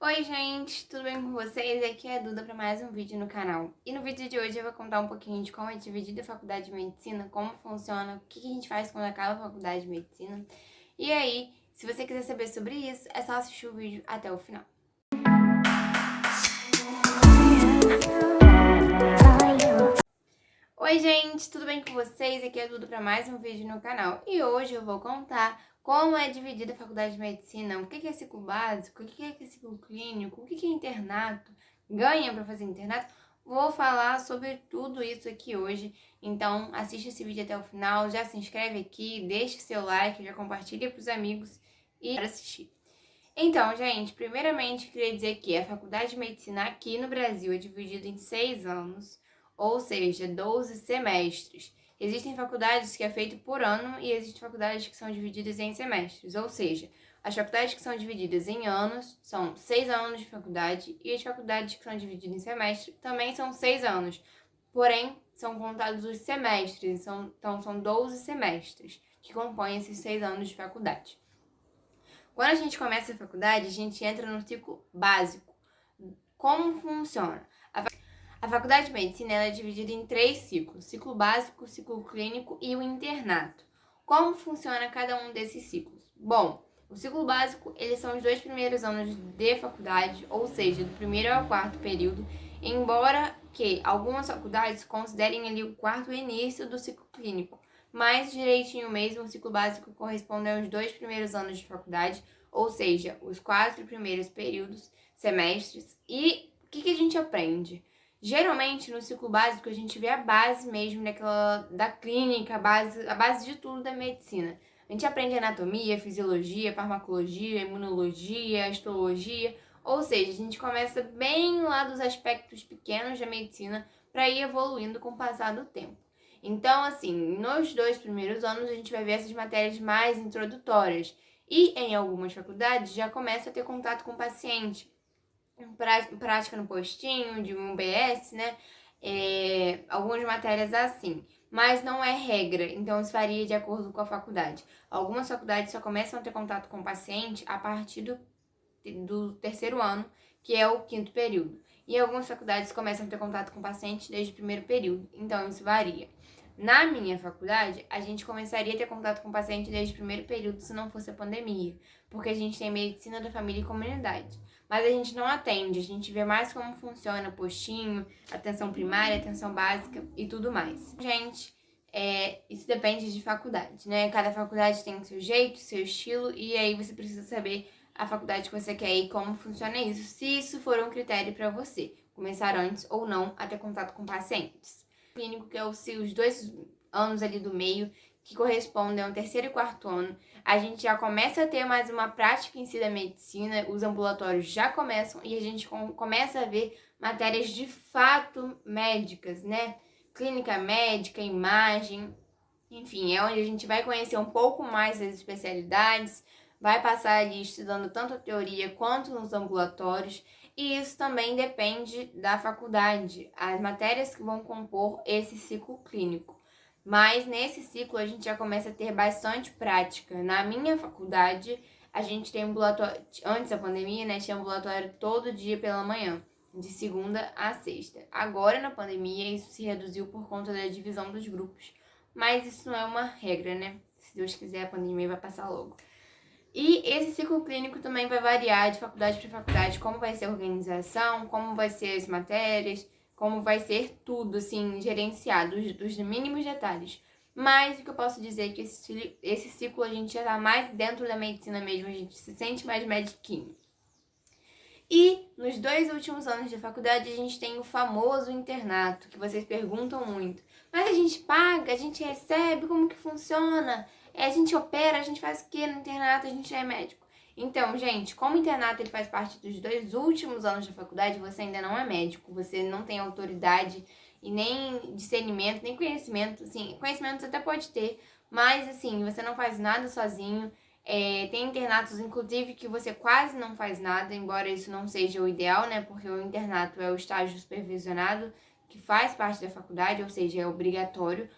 Oi gente, tudo bem com vocês? Aqui é a Duda para mais um vídeo no canal. E no vídeo de hoje eu vou contar um pouquinho de como é dividida a faculdade de medicina, como funciona, o que a gente faz quando acaba a faculdade de medicina. E aí, se você quiser saber sobre isso, é só assistir o vídeo até o final. Oi gente, tudo bem com vocês? Aqui é a Duda para mais um vídeo no canal. E hoje eu vou contar como é dividida a faculdade de medicina, o que é ciclo básico, o que é ciclo clínico, o que é internato, ganha para fazer internato. Vou falar sobre tudo isso aqui hoje, então assiste esse vídeo até o final, já se inscreve aqui, deixe seu like, já compartilha para os amigos e para assistir. Então, gente, primeiramente eu queria dizer que a faculdade de medicina aqui no Brasil é dividida em 6 anos, ou seja, 12 semestres. Existem faculdades que é feito por ano e existem faculdades que são divididas em semestres, ou seja, as faculdades que são divididas em anos são 6 anos de faculdade e as faculdades que são divididas em semestre também são 6 anos, porém são contados os semestres, então são 12 semestres que compõem esses 6 anos de faculdade. Quando a gente começa a faculdade, a gente entra no ciclo básico. Como funciona? A faculdade de medicina é dividida em 3 ciclos: ciclo básico, ciclo clínico e o internato. Como funciona cada um desses ciclos? Bom, o ciclo básico, eles são os 2 primeiros anos de faculdade, ou seja, do primeiro ao quarto período, embora que algumas faculdades considerem ali o quarto início do ciclo clínico, mas direitinho mesmo, o ciclo básico corresponde aos 2 primeiros anos de faculdade, ou seja, os 4 primeiros períodos, semestres. E o que a gente aprende? Geralmente, no ciclo básico, a gente vê a base mesmo da clínica, a base de tudo da medicina. A gente aprende anatomia, fisiologia, farmacologia, imunologia, histologia, ou seja, a gente começa bem lá dos aspectos pequenos da medicina para ir evoluindo com o passar do tempo. Então, assim, nos 2 primeiros anos a gente vai ver essas matérias mais introdutórias e em algumas faculdades já começa a ter contato com o paciente, prática no postinho, de um UBS, né? Algumas matérias assim, mas não é regra, então isso varia de acordo com a faculdade. Algumas faculdades só começam a ter contato com o paciente a partir do terceiro ano, que é o quinto período. E algumas faculdades começam a ter contato com o paciente desde o primeiro período, então isso varia. Na minha faculdade, a gente começaria a ter contato com o paciente desde o primeiro período se não fosse a pandemia, porque a gente tem medicina da família e comunidade. Mas a gente não atende, a gente vê mais como funciona postinho, atenção primária, atenção básica e tudo mais. Gente, isso depende de faculdade, né? Cada faculdade tem o seu jeito, seu estilo, e aí você precisa saber a faculdade que você quer e como funciona isso, se isso for um critério para você, começar antes ou não a ter contato com pacientes. O clínico, que é os 2 anos ali do meio, que correspondem ao terceiro e quarto ano, a gente já começa a ter mais uma prática em si da medicina, os ambulatórios já começam e a gente começa a ver matérias de fato médicas, né? Clínica médica, imagem, enfim, é onde a gente vai conhecer um pouco mais das especialidades, vai passar ali estudando tanto a teoria quanto nos ambulatórios, e isso também depende da faculdade, as matérias que vão compor esse ciclo clínico. Mas nesse ciclo a gente já começa a ter bastante prática. Na minha faculdade, a gente tem ambulatório, antes da pandemia, né, tinha ambulatório todo dia pela manhã, de segunda a sexta. Agora, na pandemia, isso se reduziu por conta da divisão dos grupos. Mas isso não é uma regra, né? Se Deus quiser, a pandemia vai passar logo. E esse ciclo clínico também vai variar de faculdade para faculdade, como vai ser a organização, como vai ser as matérias, como vai ser tudo, assim, gerenciado, dos mínimos detalhes. Mas o que eu posso dizer é que esse ciclo a gente já tá mais dentro da medicina mesmo, a gente se sente mais mediquinho. E nos 2 últimos anos de faculdade a gente tem o famoso internato, que vocês perguntam muito. Mas a gente paga, a gente recebe, como que funciona? A gente opera, a gente faz o que no internato? A gente é médico. Então, gente, como o internato ele faz parte dos 2 últimos anos da faculdade, você ainda não é médico, você não tem autoridade e nem discernimento, nem conhecimento. Assim, conhecimento você até pode ter, mas assim, você não faz nada sozinho. Tem internatos, inclusive, que você quase não faz nada, embora isso não seja o ideal, né? Porque o internato é o estágio supervisionado, que faz parte da faculdade, ou seja, é obrigatório.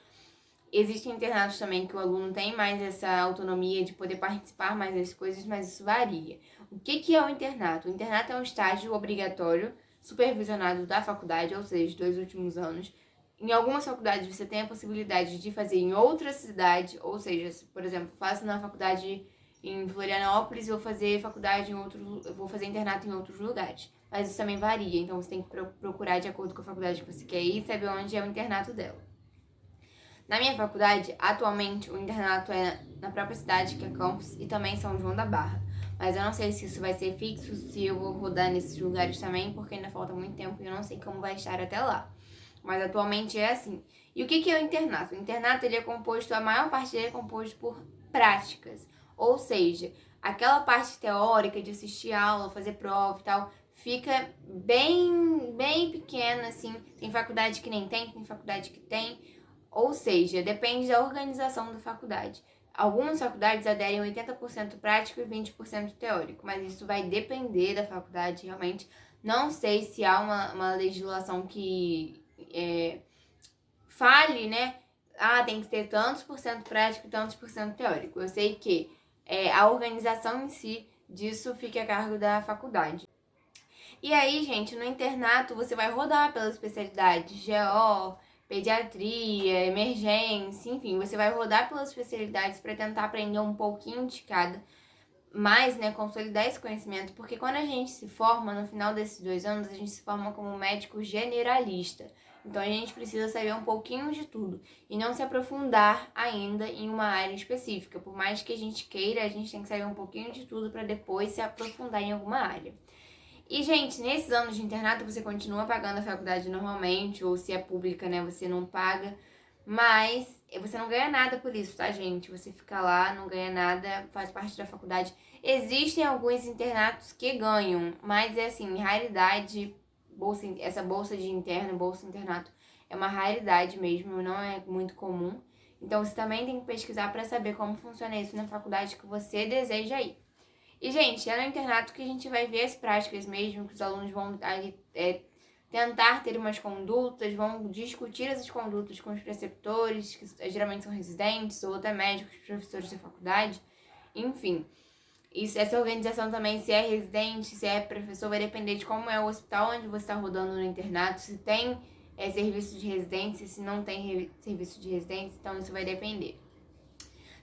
Existem internatos também que o aluno tem mais essa autonomia de poder participar mais das coisas, mas isso varia. O que é o internato? O internato é um estágio obrigatório, supervisionado da faculdade, ou seja, 2 últimos anos. Em algumas faculdades você tem a possibilidade de fazer em outra cidade, ou seja, se, por exemplo, faço na faculdade em Florianópolis e vou fazer faculdade vou fazer internato em outros lugares. Mas isso também varia, então você tem que procurar de acordo com a faculdade que você quer ir e saber onde é o internato dela. Na minha faculdade, atualmente, o internato é na própria cidade, que é campus, e também São João da Barra. Mas eu não sei se isso vai ser fixo, se eu vou rodar nesses lugares também, porque ainda falta muito tempo e eu não sei como vai estar até lá. Mas atualmente é assim. E o que é o internato? O internato, ele é composto, a maior parte dele é composto por práticas. Ou seja, aquela parte teórica de assistir aula, fazer prova e tal, fica bem pequena, assim. Tem faculdade que nem tem faculdade que tem. Ou seja, depende da organização da faculdade. Algumas faculdades aderem 80% prático e 20% teórico, mas isso vai depender da faculdade realmente. Não sei se há uma legislação que fale, né? Ah, tem que ter tantos por cento prático e tantos por cento teórico. Eu sei que a organização em si disso fica a cargo da faculdade. E aí, gente, no internato você vai rodar pelas especialidades GO, pediatria, emergência, enfim, você vai rodar pelas especialidades para tentar aprender um pouquinho de cada, mas, né, consolidar esse conhecimento, porque quando a gente se forma, no final desses 2 anos, a gente se forma como médico generalista. Então a gente precisa saber um pouquinho de tudo e não se aprofundar ainda em uma área específica. Por mais que a gente queira, a gente tem que saber um pouquinho de tudo para depois se aprofundar em alguma área. E, gente, nesses anos de internato você continua pagando a faculdade normalmente, ou se é pública, né, você não paga, mas você não ganha nada por isso, tá, gente? Você fica lá, não ganha nada, faz parte da faculdade. Existem alguns internatos que ganham, mas é assim, raridade, essa bolsa de interno, bolsa internato, é uma raridade mesmo, não é muito comum. Então você também tem que pesquisar para saber como funciona isso na faculdade que você deseja ir. E, gente, é no internato que a gente vai ver as práticas mesmo, que os alunos vão ali, tentar ter umas condutas, vão discutir essas condutas com os preceptores, que geralmente são residentes, ou até médicos, professores da faculdade, enfim. Essa organização também, se é residente, se é professor, vai depender de como é o hospital onde você está rodando no internato, se tem serviço de residência, se não tem serviço de residência, então isso vai depender.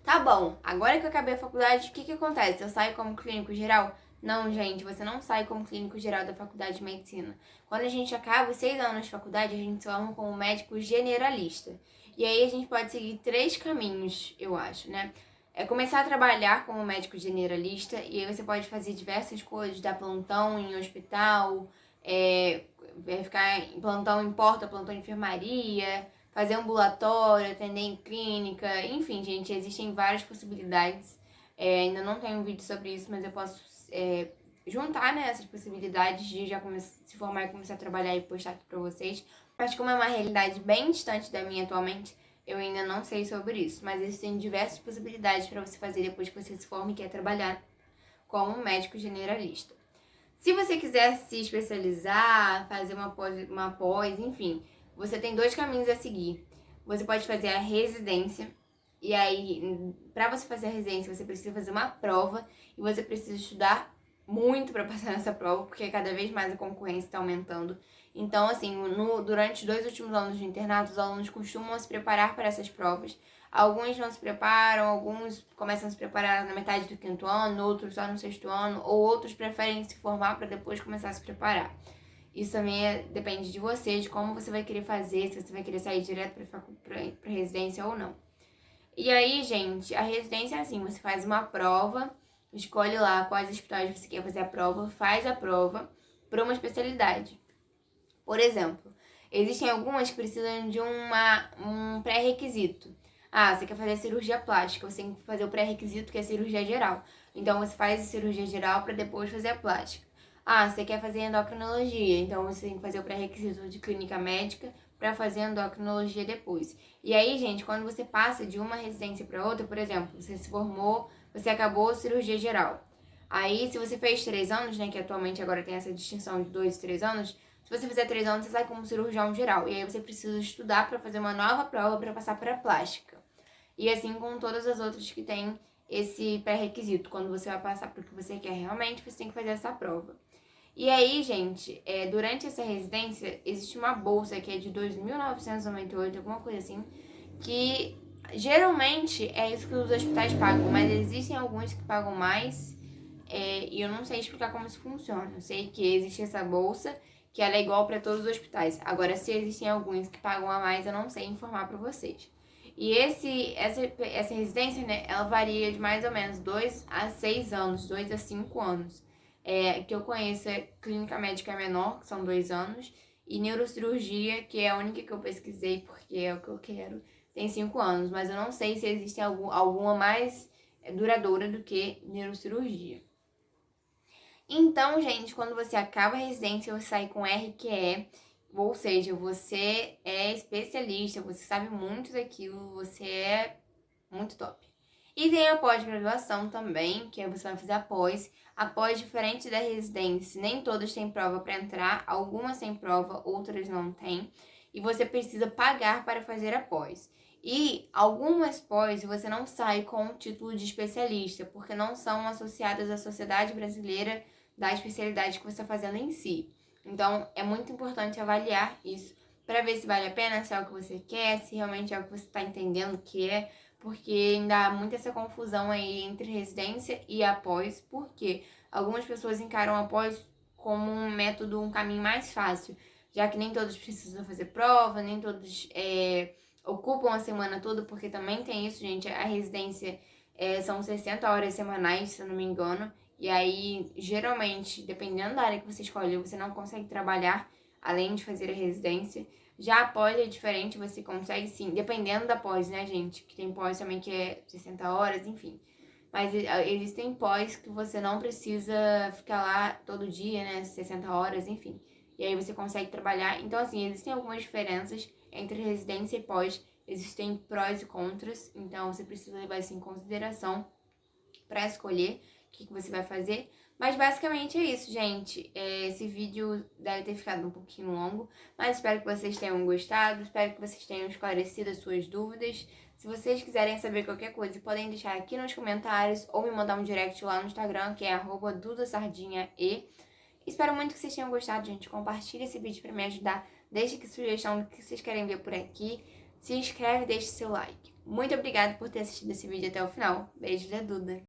Tá bom, agora que eu acabei a faculdade, o que acontece? Eu saio como clínico geral? Não, gente, você não sai como clínico geral da faculdade de medicina. Quando a gente acaba os 6 anos de faculdade, a gente se forma como médico generalista. E aí a gente pode seguir 3 caminhos, eu acho, né? É começar a trabalhar como médico generalista, e aí você pode fazer diversas coisas, dar plantão em hospital, ficar em plantão em porta, plantão em enfermaria, fazer ambulatório, atender em clínica, enfim, gente, existem várias possibilidades. Ainda não tenho um vídeo sobre isso, mas eu posso juntar, né, essas possibilidades de já se formar e começar a trabalhar e postar aqui pra vocês. Mas como é uma realidade bem distante da minha atualmente, eu ainda não sei sobre isso. Mas existem diversas possibilidades para você fazer depois que você se forma e quer trabalhar como médico generalista. Se você quiser se especializar, fazer uma pós, enfim, você tem 2 caminhos a seguir. Você pode fazer a residência, e aí, para você fazer a residência, você precisa fazer uma prova, e você precisa estudar muito para passar nessa prova, porque cada vez mais a concorrência está aumentando. Então, assim, durante os 2 últimos anos de internato, os alunos costumam se preparar para essas provas. Alguns não se preparam, alguns começam a se preparar na metade do 5º ano, outros só no 6º ano, ou outros preferem se formar para depois começar a se preparar. Isso também depende de você, de como você vai querer fazer, se você vai querer sair direto para residência ou não. E aí, gente, a residência é assim, você faz uma prova, escolhe lá quais hospitais você quer fazer a prova, faz a prova para uma especialidade. Por exemplo, existem algumas que precisam de um pré-requisito. Ah, você quer fazer cirurgia plástica, você tem que fazer o pré-requisito que é cirurgia geral. Então você faz a cirurgia geral para depois fazer a plástica. Ah, você quer fazer endocrinologia, então você tem que fazer o pré-requisito de clínica médica para fazer endocrinologia depois. E aí, gente, quando você passa de uma residência para outra, por exemplo, você se formou, você acabou cirurgia geral. Aí, se você fez 3 anos, né, que atualmente agora tem essa distinção de 2 e 3 anos, se você fizer 3 anos, você sai como cirurgião geral. E aí você precisa estudar para fazer uma nova prova para passar para a plástica. E assim com todas as outras que tem esse pré-requisito. Quando você vai passar para o que você quer realmente, você tem que fazer essa prova. E aí, gente, durante essa residência, existe uma bolsa que é de 2.998, alguma coisa assim, que geralmente é isso que os hospitais pagam, mas existem alguns que pagam mais, e eu não sei explicar como isso funciona. Eu sei que existe essa bolsa, que ela é igual para todos os hospitais. Agora, se existem alguns que pagam a mais, eu não sei informar para vocês. E essa residência, né, ela varia de mais ou menos 2 a 6 anos, 2 a 5 anos. Que eu conheço é clínica médica menor, que são 2 anos, e neurocirurgia, que é a única que eu pesquisei porque é o que eu quero, tem 5 anos, mas eu não sei se existe alguma mais duradoura do que neurocirurgia. Então, gente, quando você acaba a residência, você sai com RQE, ou seja, você é especialista, você sabe muito daquilo, você é muito top. E tem a pós-graduação também, que aí você vai fazer após. Após, diferente da residência, nem todas têm prova para entrar, algumas têm prova, outras não têm. E você precisa pagar para fazer a pós. E algumas pós você não sai com o título de especialista, porque não são associadas à Sociedade Brasileira da especialidade que você está fazendo em si. Então, é muito importante avaliar isso para ver se vale a pena, se é o que você quer, se realmente é o que você está entendendo que é, porque ainda há muita essa confusão aí entre residência e após, porque algumas pessoas encaram após como um método, um caminho mais fácil, já que nem todos precisam fazer prova, nem todos ocupam a semana toda, porque também tem isso, gente, a residência são 60 horas semanais, se eu não me engano, e aí, geralmente, dependendo da área que você escolhe, você não consegue trabalhar além de fazer a residência. Já a pós é diferente, você consegue sim, dependendo da pós, né, gente? Que tem pós também que é 60 horas, enfim. Mas existem pós que você não precisa ficar lá todo dia, né, 60 horas, enfim. E aí você consegue trabalhar. Então, assim, existem algumas diferenças entre residência e pós. Existem prós e contras, então você precisa levar isso em consideração para escolher o que você vai fazer. Mas basicamente é isso, gente. Esse vídeo deve ter ficado um pouquinho longo, mas espero que vocês tenham gostado, espero que vocês tenham esclarecido as suas dúvidas. Se vocês quiserem saber qualquer coisa, podem deixar aqui nos comentários ou me mandar um direct lá no Instagram, que é @dudasardinhae. Espero muito que vocês tenham gostado, gente. Compartilhe esse vídeo para me ajudar. Deixe aqui sugestão do que vocês querem ver por aqui. Se inscreve e deixe seu like. Muito obrigada por ter assistido esse vídeo até o final. Beijo da Duda!